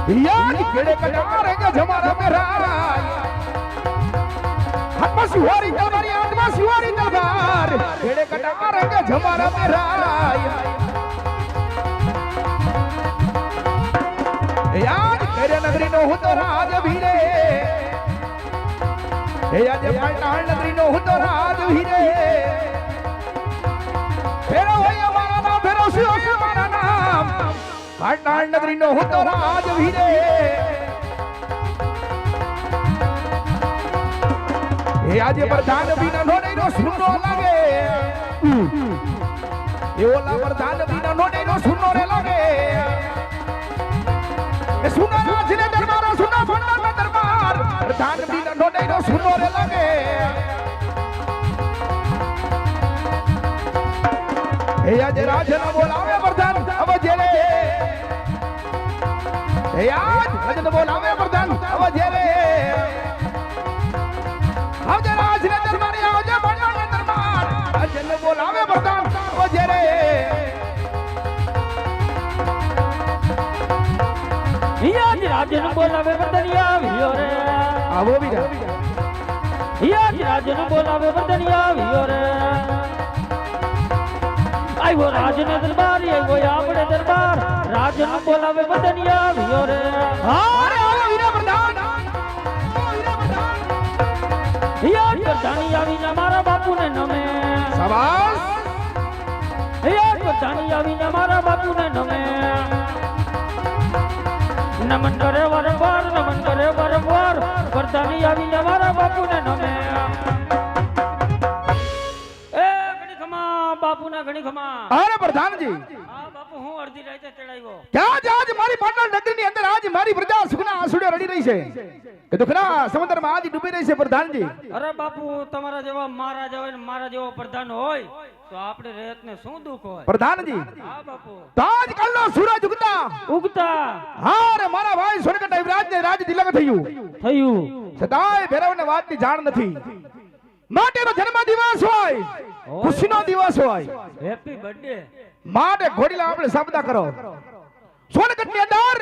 याद केड़े कटार के जमाना मेरा हाथ शिवारी तलवार हाथ शिवारी तलवार केड़े कटार के जमाना मेरा याद केरे नगरी नो हुतो राज वीरे याद पाटाल नगरी नो हुतो राज वीरे फेरो होया मारा नाम फेरो शिव मारा नाम पाटाल नगरी नो हुतो राज वीरे आज प्रधान बिना नोडे नो सुनो लागे ये ओला प्रधान बिना नोडे नो सुनो रे लागे ए सुनो राज ने दरबार सुनो भंडार में दरबार प्रधान बिना नोडे नो सुनो रे लागे ए आज राज न बोलावे प्रधान अब जेले ए आज राज न बोलावे प्रधान अब जेले आज राज ने दरबार आज भंडार में दरबार आज न बोलावे प्रधान अब जेले आज राजन बोलावे बदनिया वियो रे आवो बीरा आज राजन बोलावे बदनिया वियो रे आई वो राजन दरबार आई वो आपड़े दरबार राजन बोलावे बदनिया वियो रे अरे आवो बीरा प्रधान आज प्रधानी आवी ना मारा बापू ने नमे शाबाश आज प्रधानी आवी ना मारा बापू ने नमे नमन करे वारंवार नमन करे वारंवार प्रधानी आवी हमारा बापू ने नमे ए घणी खमा बापू ना घणी खमा अरे प्रधान जी हां बापू હું અડધી રાતે ચડાવ્યો क्या आज मारी पाटण नगरी ની અંદર आज मारी प्रजा સુખના આંસુડે રડી રહી છે કે દુખના સમુદ્ર માં આજ ડૂબી રહી છે પ્રધાન जी અરે બાપુ તમારા જેવા મારા જેવા ને મારા જેવો પ્રધાન હોય તો આપણે રેત ને શું દુખ હોય प्रधान जी હા બાપુ તાજ કાલનો સૂરજ ઉગતા હા રે મારા ભાઈ સોનકટ યુવરાજ ને રાજ તિલક થયું સદાય ભેરવને વાતની જાણ નથી માટેનો જન્મ દિવસ હોય ખુશીનો દિવસ હોય હેપી બર્થડે માટે ઘોડીલા આપણે શબ્દ કરો સોનકટ ની અંદર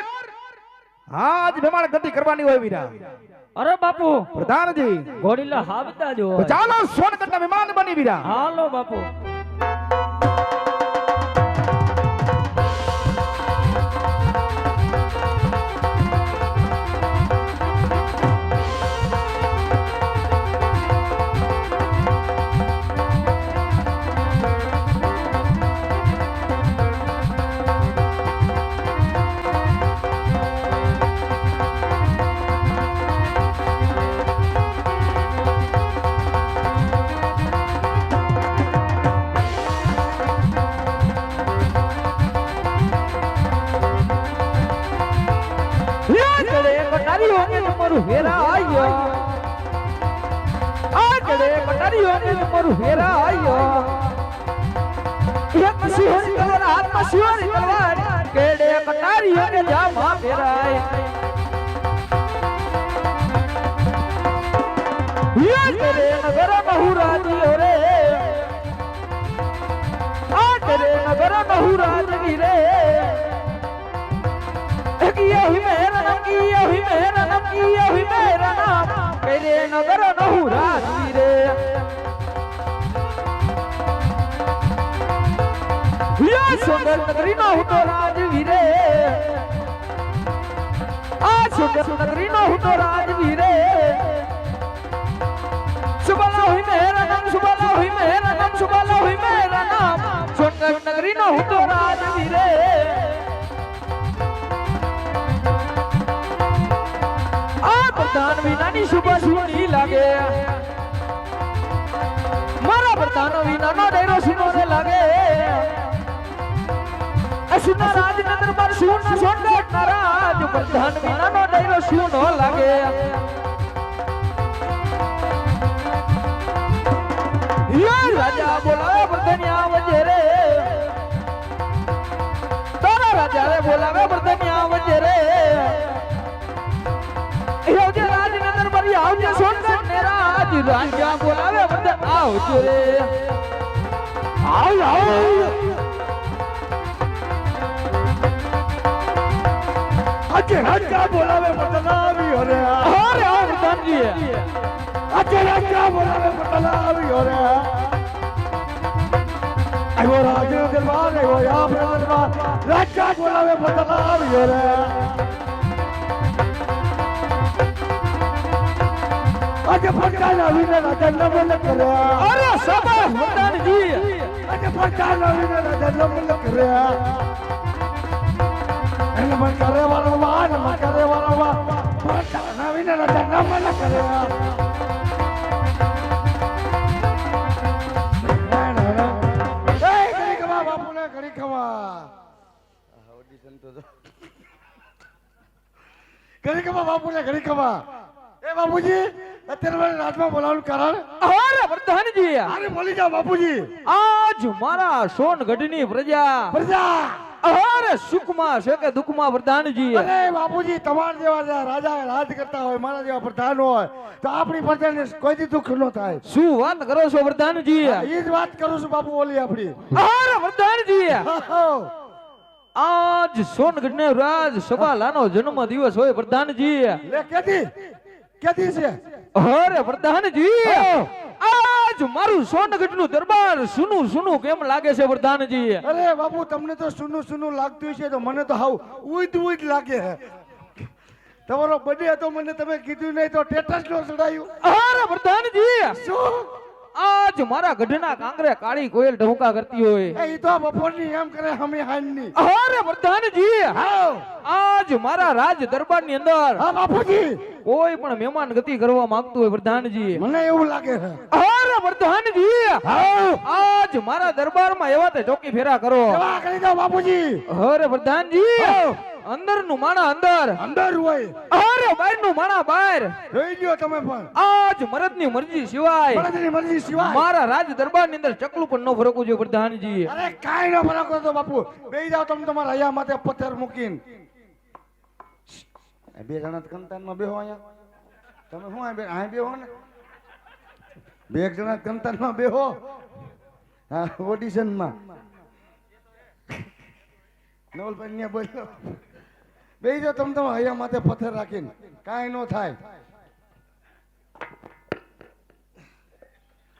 આજ મહેમાન ગતિ કરવાની હોય વીરા અરે બાપુ પ્રધાનજી ઘોડીલા હાવતા જો તો ચાલો સોનકટ ના મહેમાન બની વીરા હાલો બાપુ हेरा आयो आगड़े पटरियो ने मोर हेरा आयो एक मसीहोरी तलवार हाथ मसीहोरी तलवार केड़े पटरियो ने जामा फेराय ये तेरे नगर बहुरा दियो रे आ तेरे नगर बहुरा दी रे किया हुई मेरा नाम किया हुई मेरा नाम किया हुई मेरा नाम तेरे नगर नहुरा रे ये सुंदर नगरी न हो तो राजवीरे आज सुंदर नगरी न हो तो राजवीरे सुबला हुई मेरा नाम सुबला हुई मेरा नाम सुबला हुई मेरा नाम सुंदर नगरी न हो तो राजवीरे प्रधान विना नी सुबह सुनी लागे मारा प्रधान विना नो डेरो सुनो रे लागे सुना राज नगर पर सुन सुन नाराज प्रधान विना नो डेरो सुनो लागे ये राजा बोलावे प्रधानिया वजे रे तारा राजा रे बोलावे प्रधानिया वजे रे राजनगर पर आवजे सोनगढ़ ने राज राजा बोलावे बंदे आवજો रे आओ आओ આજે રાજા બોલાવે બદલાવી અરે અરે આ પ્રધાનજી આજે રાજા બોલાવે બદલાવી અરે આવ્યો રાજનો દરબાર આવ્યો આપણા દરબાર રાજા બોલાવે બદલાવી અરે આજે ફરકાના વિને રાજા નમન કર્યા અરે શાબાશ પ્રધાનજી આજે ફરકાના વિને રાજા નમન કર્યા એને મન કરે વાળો વા નમન કરે વાળો વા ફરકાના વિને રાજા નમન કર્યા ઘડી ખવા બાપુને ઘડી ખવા ઓડિશન તો ઘડી ખવા બાપુને ઘડી ખવા એ બાપુજી અત્યારે મને રાજમાં બોલાવવાનું કારણ અરે પ્રધાનજી અરે બોલી જાઓ બાપુજી આજ મારા સોનગઢની પ્રજા પ્રજા અરે સુખમાં છે કે દુઃખમાં પ્રધાનજી અરે બાપુજી તમારા જેવા રાજા રાજ કરતા હોય મારા જેવા પ્રધાન હોય તો આપણી પ્રજાને કોઈ દી દુઃખ ન થાય શું વાત કરો છો પ્રધાનજી એ જ વાત કરું છું બાપુ બોલી આપણી અરે પ્રધાનજી આજ સોનગઢને રાજ સભાલાનો જન્મ દિવસ હોય પ્રધાનજી લે કેદી કેદી છે અરે પ્રધાનજી આજ મારું સોનગઢનું દરબાર સુનું સુનું કેમ લાગે છે પ્રધાનજી અરે બાપુ તમને તો સુનું સુનું લાગતું છે તો મને તો હાવ ઉઈદ ઉઈદ લાગે છે તમારો બર્થડે હતો મને તમે કીધું નહીં તો સ્ટેટસ નો ચડાયું અરે પ્રધાનજી શું આજ મારા ગઢના કાંગરે કાળી કોયલ ઢોકા કરતી હોય એ તો બપોરની એમ કરે હમી હાનની અરે પ્રધાનજી હાવ આજ મારા રાજ દરબારની અંદર હા બાપુજી કોઈ પણ મહેમાન ગતિ કરવા માંગતું હોય પ્રધાનજી મને એવું લાગે છે અરે પ્રધાનજી હાવ આજ મારા દરબારમાં એવા તે ચોકી ફેરા કરો સેવા કરી દો બાપુજી અરે પ્રધાનજી અંદર નું માણા અંદર અંદર હોય અરે બહાર નું માણા બહાર જોઈ લ્યો તમે પણ આજ મરદની મરજી સિવાય બળદની મરજી સિવાય મારા રાજ દરબારની અંદર ચકલું પણ ન ફરકવું જોઈએ પ્રધાનજી અરે કાઈ ન ફરક તો બાપુ બેહી જાવ તમે તમારા હૈયા માથે પથ્થર મૂકીને બે જણા કંતાનમાં બેહો અહીંયા તમે શું આ બેહો ને બે જણા કંતાનમાં બેહો હા ઓડિશનમાં નવલભાઈ ને બોલો બેહી જાવ તમે તમારા હૈયા માથે પથ્થર રાખીને કાઈ ન થાય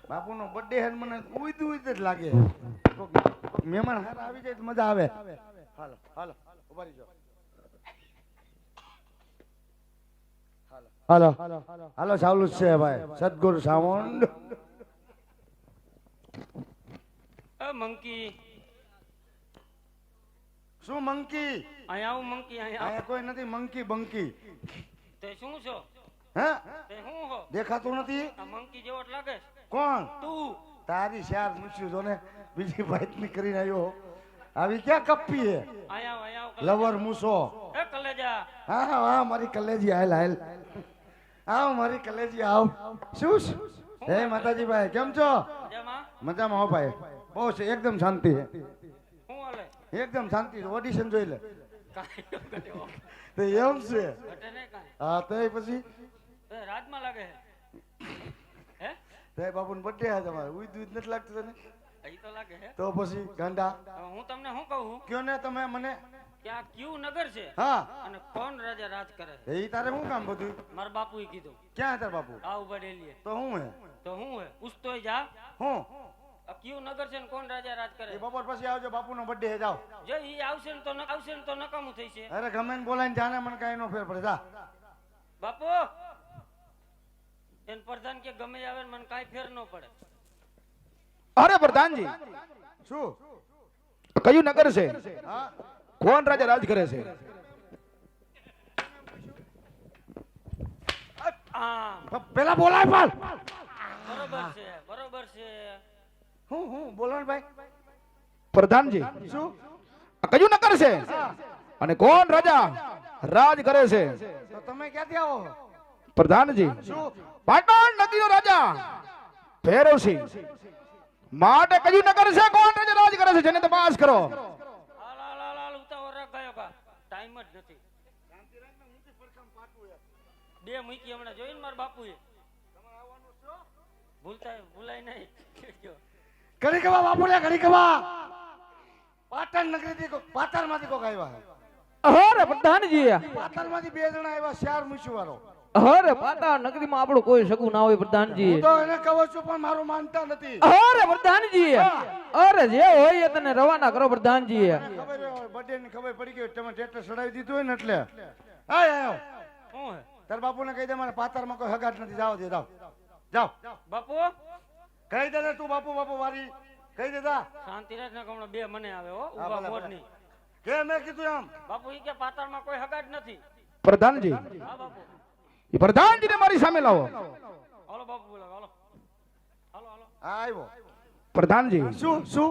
બાપુનો બર્થડે હે મને ઉઈદ ઉઈદ જ લાગે મહેમાન હારા આવી જાય તો મજા આવે હાલો હાલો ઉભા રહી જાઓ હાલો હાલો ચાલુ જ છે ભાઈ સદગુરુ સાવંત મંકી શું મંકી અહીંયા આવું મંકી અહીંયા કોઈ નથી મંકી બંકી તે શું છો હે તે શું હો દેખાતું નથી આ મંકી જેવો જ લાગે કોણ તું તારી શાર મૂછ્યું જો ને બીજી વાતની કરીને આવ્યો આવી ક્યાં કપ્પી હે અહીંયા લવર મૂસો એ કલેજા હા હા મારી કલેજી હાલ હાલ આવ મારી કલેજી આવ શું હે માતાજી ભાઈ કેમ છો જેમાં મજામાં હો ભાઈ બહુ છે એકદમ શાંતિ હે શું હાલે એકદમ શાંતિ ઓડિશન જોઈ લે કાઈ ન ઘટ્યો તો એમ છે ઘટે નહીં કાઈ હા તો પછી એ રાજમાં લાગે હે તે બાપુનો બર્થડે હે તમારે ઉઈદ ઉઈદ નથી લાગતું તને એ તો લાગે હે તો પછી ગાંડા હું તમને શું કહું કયો ને તમે મને કે આ કયું નગર છે હા અને કોણ રાજા રાજ કરે છે એ તારે શું કામ બધું મારા બાપુએ કીધું ક્યાં તાર બાપુ આ ઉભા ડેલીએ તો હું હે તો હું હે પૂછતોય જા હું આ કયું નગર છે ને કોણ રાજા રાજ કરે એ બપોર પછી આવજો બાપુનો બર્થડે હે જાઓ જો ઈ આવશે ને તો આવશે ને તો નકામું થઈ છે અરે ગમે ને બોલાઈને જાને મને કાઈ નો ફેર પડે જા બાપુ એન પ્રધાન કે ગમે આવે ને મને કાઈ ફેર ન પડે અરે પ્રધાનજી શું કયું નગર છે હા કોણ રાજા રાજ કરે છે આ પેલા બોલાય પણ બરોબર છે હું બોલો ને ભાઈ પ્રધાનજી શું આ કયું નગર છે અને કોણ રાજા રાજ કરે છે તો તમે ક્યાંથી આવો પ્રધાનજી શું પાટણ નગરીનો રાજા ભૈરવસિંહ માટે કયું નગર છે કોણ રાજા રાજ કરે છે જેને તપાસ કરો હાલ હાલ હાલ હાલ ઉતાવળ રાખ ગયો કા ટાઈમ જ નથી બે મૂકી હમણાં જોઈને મારા બાપુએ ભૂલાય નહીં ઘડી કવા બાપુ ને ઘડી કવા પાટણ નગરી થી પાટણ માંથી કોક આવ્યા અરે પ્રધાનજી પાતાળમાંથી 2 જણા આવ્યા ચાર મૂછું વાળો અરે પાતાળ નગરીમાં આપણું કોઈ શકું ના હોય પ્રધાનજી હું તો એને કહું છું પણ મારું માનતા નથી અરે પ્રધાનજી અરે જે હોય એ તને રવાના કરો પ્રધાનજી ખબર હોય બર્થડે ની ખબર પડી ગઈ તમે ટ્રેક્ટર ચડાવી દીધું હોય ને એટલે આય આયો શું હે તાર બાપુને કહી દે મારે પાતાળમાં કોઈ હગાટ નથી જાવ દે જાવ જાવ બાપુ કહી દે ને તું બાપુ બાપુ વારી કહી દે જા શાંતિ રાખ ને હમણાં બે મને આવે હો હા, ઉભા ભલે, મોરની કે મેં કીધું એમ બાપુ ઈ કે પાતાળમાં કોઈ હગાડ નથી પ્રધાનજી હા બાપુ એ પ્રધાનજીને મારી સામે લાવો હાલો બાપુ બોલો હાલો હાલો હાલો આ આવ્યો પ્રધાનજી શું શું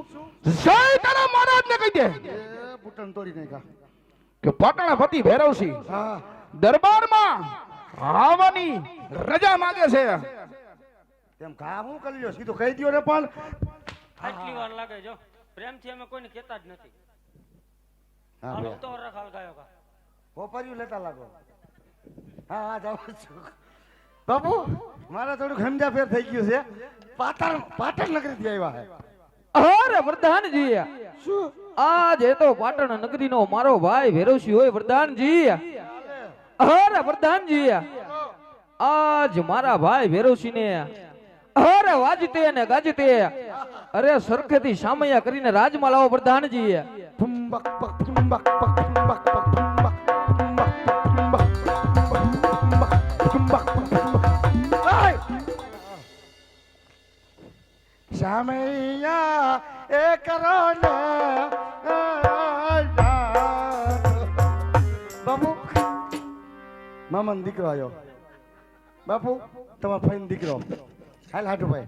જય તારા મહારાજને કહી દે એ બુટન તોડી નાખ્યા કે પાટણપતિ ભૈરવસિંહ હા દરબારમાં આવવાની રજા માંગે છે તેમ કા હું કરી લ્યો સીધું કહી દ્યો ને પણ આટલી વાર લાગે જો પ્રેમથી અમે કોઈને કહેતા જ નથી હા હાલો ઉતાવળ રાખ હાલ ગાયો કા કોપરિયું લેતા લાગો હા હા જાવ છું બાપુ મારે થોડું ખંજા ફેર થઈ ગયું છે પાટણ નગરી થી આવ્યા હે અરે પ્રધાનજી શું આજ એ તો પાટણ નગરીનો મારો ભાઈ ભૈરવસિંહ હોય પ્રધાનજી અરે પ્રધાનજી આજ મારા ભાઈ ભૈરવસિંહ ને અરે વાજતે ને ગાજતે અરે સરખેથી સામૈયા કરીને રાજમાં લાવો પ્રધાનજી ફુંબક પક ફુંબક પક ફુંબક પક ફુંબક ફુંબક ફુંબક ફુંબક ઓય સામૈયા એ કરો ને બાપુ મામા દીકરો આવ્યો બાપુ તમારો ફાઈન દીકરો હાલ હાટુ ભાઈ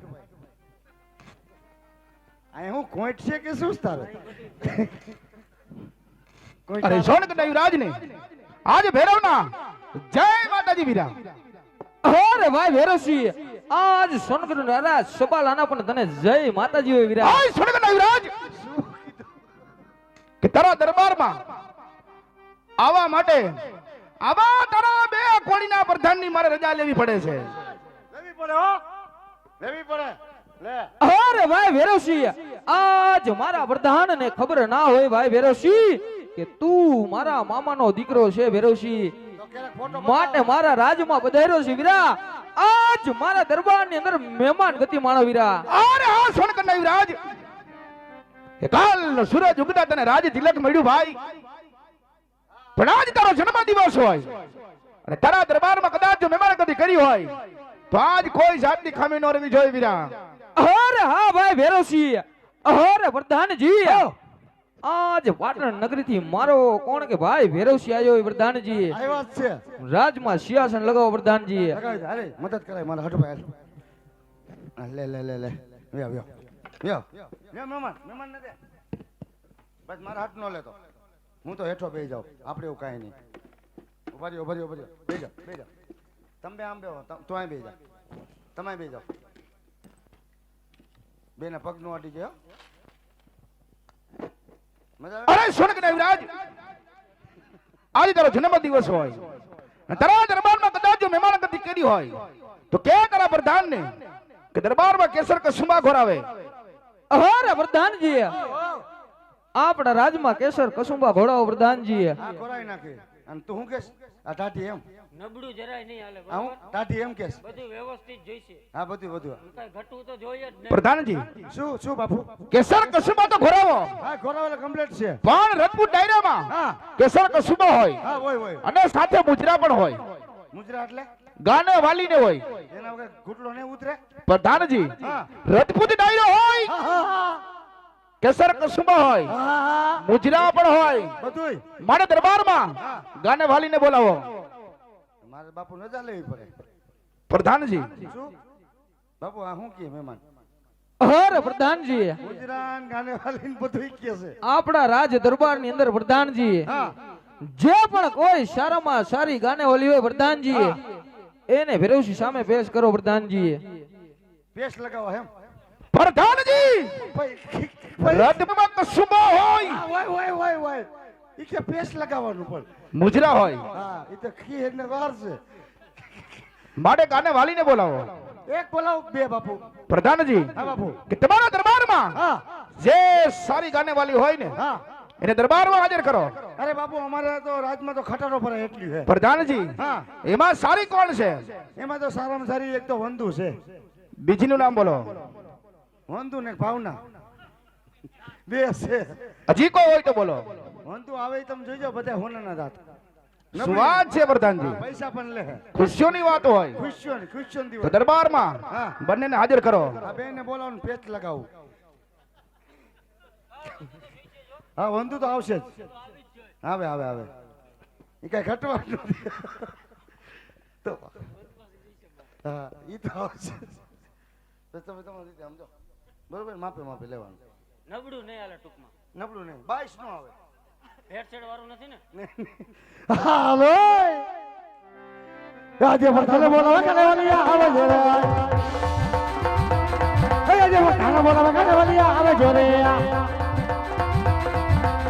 આ હું કોઈટ છે કે શું તારે અરે સોનક દેવરાજ ને આજ ભૈરવના જય માતાજી વીરા અરે ભાઈ ભૈરવસિંહ આજ સોનકર રારા સબાલાના પણ તને જય માતાજી હોય વીરા આય સોનક દેવરાજ કે તારા દરબારમાં આવવા માટે આવા તારા બે કોળીના પ્રધાનની મારે રજા લેવી પડે છે લેવી પડે હો લેવી પડે લે અરે ભાઈ ભૈરવસિંહ આજ મારા પ્રધાન ને ખબર ના હોય ભાઈ ભૈરવસિંહ કે તું મારા મામાનો દીકરો છે ભૈરવસિંહ તો ક્યારેક ફોટો માટે મારા રાજમાં પધાર્યો છે વીરા આજ મારા દરબારની અંદર મહેમાન ગતિ માણો વીરા અરે હા સોનક દેવરાજ કે કાલનો સૂરજ ઉગતા તને રાજ તિલક મળ્યું ભાઈ પણ આજ તારો જન્મ દિવસ હોય અને તારા દરબારમાં કદાચ જો મહેમાન ગતિ કરી હોય તો આજ કોઈ જાતની ખામી ન રહેવી જોઈએ વીરા અરે હા ભાઈ ભૈરવસિંહ અરે પ્રધાનજી આજ પાટણ નગરી થી મારો કોણ કે ભાઈ ભૈરવસિંહ આવ્યો પ્રધાનજી આવ્યા જ છે રાજમાં સિંહાસન લગાવો પ્રધાનજી લગાવી દે અરે મદદ કરાય મારા હટુ ભાઈ લે લે લે લે વ્યો વ્યો વ્યો લે મહેમાન ને દે બસ મારા હાથ નો લેતો હું તો હેઠો બેહી જાઉં આપણે એવું કાંઈ નહીં ઉભા રહ્યો બેહી જાઓ તમે બે આમ બેહો તો અહીં બેહી જા તમે બેહી જાઓ બેના પગ નો અડી ગયો મજા આવે અરે સોનક દેવરાજ આજે તારો જન્મ દિવસ હોય અને તારા દરબારમાં કદાચ જો મહેમાન ગતિ કરી હોય તો કે તારા પ્રધાનને કે દરબારમાં કેસર કસુંબા ઘોરાવે અરે પ્રધાનજી આપણા રાજમાં કેસર કસુંબા ઘોડાઓ પ્રધાનજી આ ખોરાઈ નાખી અને તું શું કેસ આ ટાટી એમ નબળું જરાય નહીં હાલે આ હું બરાબર ટાટી એમ કેસ બધું વ્યવસ્થિત જોઈશે હા બધું કઈ ઘટવું તો જોઈએ જ નહીં પ્રધાનજી શું બાપુ કેસર કસુંબા તો ઘોરાવો હા ખોરાવેલા કમ્પ્લીટ છે પણ રજપૂત ડાયરામાં હા કેસર કસુંબા હોય હા હોય અને સાથે મુજરા પણ હોય મુજરા એટલે ગાને વાલીને હોય એના વગર ઘૂંટડો નહીં ઉતરે પ્રધાનજી હા રજપૂત ડાયરો હોય હા કેસર કસુંબા હોય હા મુજરા પણ હોય બધુંય મારે દરબારમાં ગાને વાલીને બોલાવો મારે બાપુ નજર લેવી પડે પ્રધાનજી શું બાપુ આ શું કે મહેમાન અરે પ્રધાનજી ગુજરાન ગાને વાલીને બધુંય કે છે આપણા રાજ દરબારની અંદર પ્રધાનજી હા જે પણ કોઈ સારામાં સારી ગાને ઓલી હોય પ્રધાનજી એને ભૈરવસિંહ સામે પેશ કરો પ્રધાનજી પેસ્ટ લગાવો એમ પ્રધાનજી ભાઈ રથમાં કસુંબા હોય હોય ઈ કે પેસ્ટ લગાવવાનું પણ મુજરા હોય હા ઈ તો ખીર ને વાર છે માટે ગાને વાલીને બોલાવો એક બોલાવો બે બાપુ પ્રધાનજી હા બાપુ કે તમારા દરબારમાં હા જે સારી ગાને વાલી હોય ને હા એને દરબારમાં હાજર કરો. અરે બાપુ અમારે તો રાજમાં તો ખટારો ભરાય એટલી છે. પ્રધાનજી હા એમાં સારી કોણ છે? એમાં તો સારામાં સારી એક તો વંદુ છે. બીજીનું નામ બોલો. વંદુ ને ભાવના બે છે. હજી કોઈ હોય તો બોલો. વંદુ આવે ઈ તમે જોઈજો બધા હોનાના દાંત. શું વાત છે પ્રધાનજી? પૈસા પણ લે. ખુશીઓની વાત હોય ખુશીઓ તો દિવસ. દરબારમાં હા બંનેને હાજર કરો. આ બેન ને બોલાવો ને પેચ લગાવું. હા વંદુ તો આવશે જ. આવે આવે આવે એ કઈ ઘટવાનું નથી. તો હા ઈ તો આવશે જ. તો તમે તમારી રીતે સમજો બરોબર. માપે માપે લેવાનું. નબળું નહીં હાલે ટૂંકમાં. નબળું નહીં 22 નો આવે. ભેળસેળ વાળું નથી ને. હાલો આજે વરસાદ બોલાવે કે લેવાની આવે છે રે. આજે વરસાદ બોલાવે કે લેવાની આવે છે રે.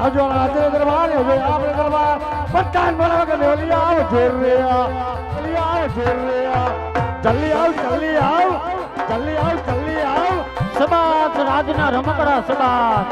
આજો રાતે દરબાર હવે આપણે દરબાર પઠાણ બોલાવે કે લેવાની આવે છે રે. લેવાની આવે છે રે. જલ્દી આવ જલ્દી આવ જલ્દી આવ જલ્દી આવ. સબાસ રાજના રમકડા સબાસ.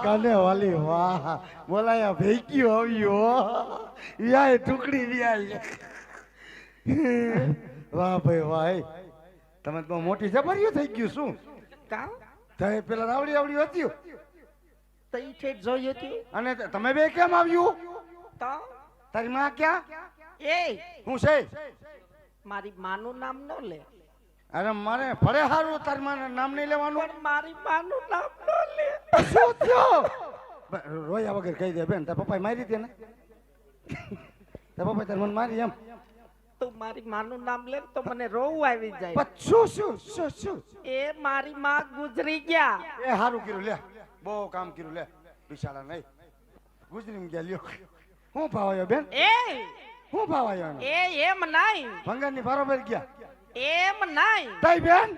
કાને વાલી વાહ બોલાયા ભેક્યું આવ્યો યાય ટુકડી વ્યાય. વાહ ભાઈ વાહ તમે તો મોટી જબરિયું થઈ ગયું. શું કા તમે પેલા આવડી આવડી હતી તઈ છે જોયું હતું અને તમે બે કેમ આવ્યું? તો તારી માં ક્યાં? એ હું છે? મારી માનું નામ ન લે. અરે મારે ફળે હારું તારી માં નામ નહીં લેવાનું. પણ મારી માનું નામ ન લે. શું થયો? રોયા વગર કહી દે બેન. તાર પપ્પાએ મારી દે ને. તાર પપ્પાએ તાર મને મારી એમ. તું મારી માનું નામ લે તો મને રોવું આવી જાય. શું શું શું શું? એ મારી માં ગુજરી ગયા. એ હારું કર્યું લે. બહુ કામ કર્યું લે. બિચારા નહીં ગુજરી ગયા લ્યો. હું ભાવાયો બેન? એ હું ભાવાયો એનો? એ એમ નહીં. ભંગારની બરોબર ગયા. એમ નહીં. તઈ બેન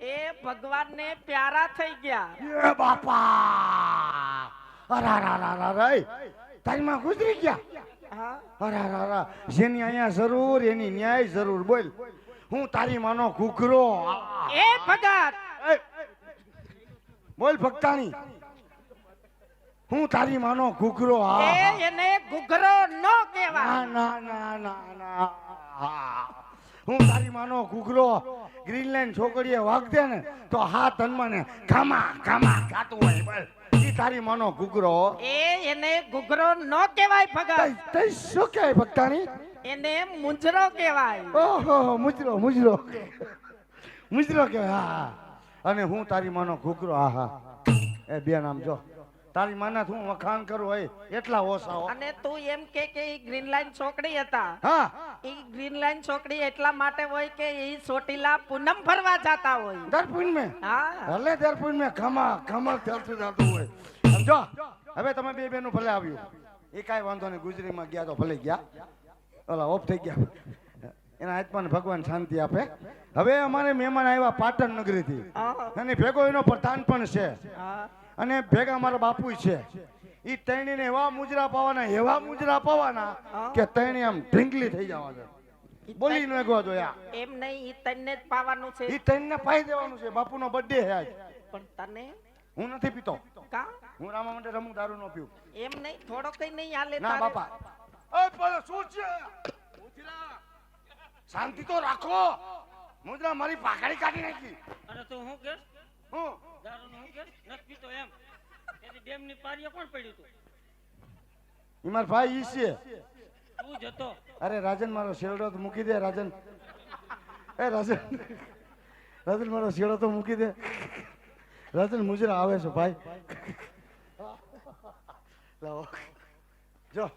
એ ભગવાન ને પ્યારા થઈ ગયા. એ બાપા અરે તારી માં ગુજરી ગયા. હા અરે જેની અહીંયા જરૂર એની ન્યાય જરૂર. બોલ હું તારી માનો ઘૂઘરો. એ ભગત એ, બોલ ભક્તાણી હું તારી માનો ઘૂઘરો. એ એને ઘૂઘરો ન ના કહેવાય. ના ના ના ના હું તારી માનો ઘૂઘરો. ગ્રીનલેન્ડ છોકરીએ વાગ દે ને તો હાથ હનુમાન ને ખામા ખામા ખાતું હોય. બોલ ઈ તારી માનો ઘૂઘરો. એ એને ઘૂઘરો ન કહેવાય ભગત. તઈ શું કહેવાય ભક્તાણી? એને મુંજરો કહેવાય. ઓહો મુજરો મુજરો મુજરો કહેવાય. હા અને હું તારી માનો ઘૂઘરો. હા હા એ બે નામ જો તારી માના હું વખાણ કરું હોય એટલા ઓછા હો. અને તું એમ કે ઈ ગ્રીન લાઈન છોકરી હતા. હા ઈ ગ્રીન લાઈન છોકરી એટલા માટે હોય કે ઈ ચોટીલા પૂનમ ફરવા જાતા હોય. દરપુન મેં હા હલે દરપુન મેં ખમા ખમા ચાલતું જતું હોય. સમજો હવે તમે બે બેનું ભલે આવ્યું એ કાંઈ વાંધો નહીં. ગુજરીમાં ગયા તો ભલે ગયા. ઓલા ઓફ થઈ ગયા. એના આત્માને ભગવાન શાંતિ આપે. હવે અમારે મહેમાન આવ્યા પાટણ નગરીથી હા, અને ભેગો એનો પ્રધાન પણ છે હા. અને ભેગા મારા બાપુ છે. ઈ તૈણીને એવા મુજરા પાવાના કે તૈણી આમ ઢીંગલી થઈ જવા દે. બોલી ન ગયો જોયા. એમ નહીં, ઈ તને જ પાવાનું છે. ઈ તૈણને પાઈ દેવાનું છે. બાપુનો બર્થડે છે આજ. પણ તને હું નથી પીતો. કા હું રામા માટે રમું, દારૂ ન પીવું. એમ નહીં, થોડો કઈ નહીં હાલે ના તારે. બાપા. ઓય પણ શું છે? મુજરા શાંતિ તો રાખો. મુજરા મારી પાઘડી કાઢી નાખી. અને તું શું કેસ? હું દારૂ નું શું કેસ? નથી પીતો એમ. તેથી ડેમ ની પારીએ કોણ પડ્યું તું? ઈ મારો ભાઈ ઈ છે. તું જતો. અરે રાજન મારો શેરડો તો મૂકી દે. રાજન એ રાજન રાજન મારો શેરડો તો મૂકી દે. રાજન મુજરા આવે છે ભાઈ. લાવો જો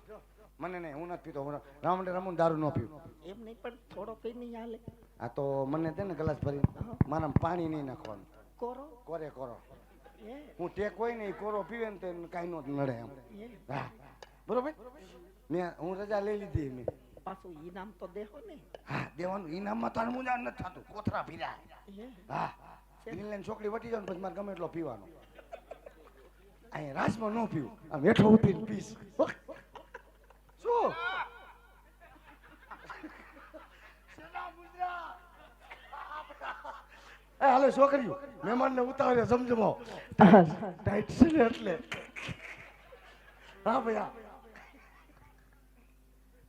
મને નહીં, હું નથી પીતો. હું રાઉન્ડે રમું દારૂ ન પીવું. એમ નહીં પણ થોડો કઈ નહીં હાલે. આ તો મને છે ને ગ્લાસ ભરી મારા પાણી નહીં નાખવાનું. કોરો કોરે કોરો. એ હું ટેક હોય ને એ કોરો પીવે ને તો એને કાંઈ નો નડે એમ. એ હા બરોબર. હું રજા લઈ લીધી મેં. પાછું ઈનામ તો દેહો ને. હા દેવાનું ઇનામમાં તારે મુંજા નથી થતું. કોથરા પીરા. એ હા ઇંગ્લેન્ડ છોકરી વટી જાવ ને પછી મારે ગમે એટલો પીવાનો. અહીંયા રાજમાં ન પીવું, આમ હેઠો ઉતરીને પીશ. શું એ હાલો છોકરીઓ, મહેમાનને ઉતાવળે સમજવો ટાઈટ છે ને એટલે. હા ભાઈ હા.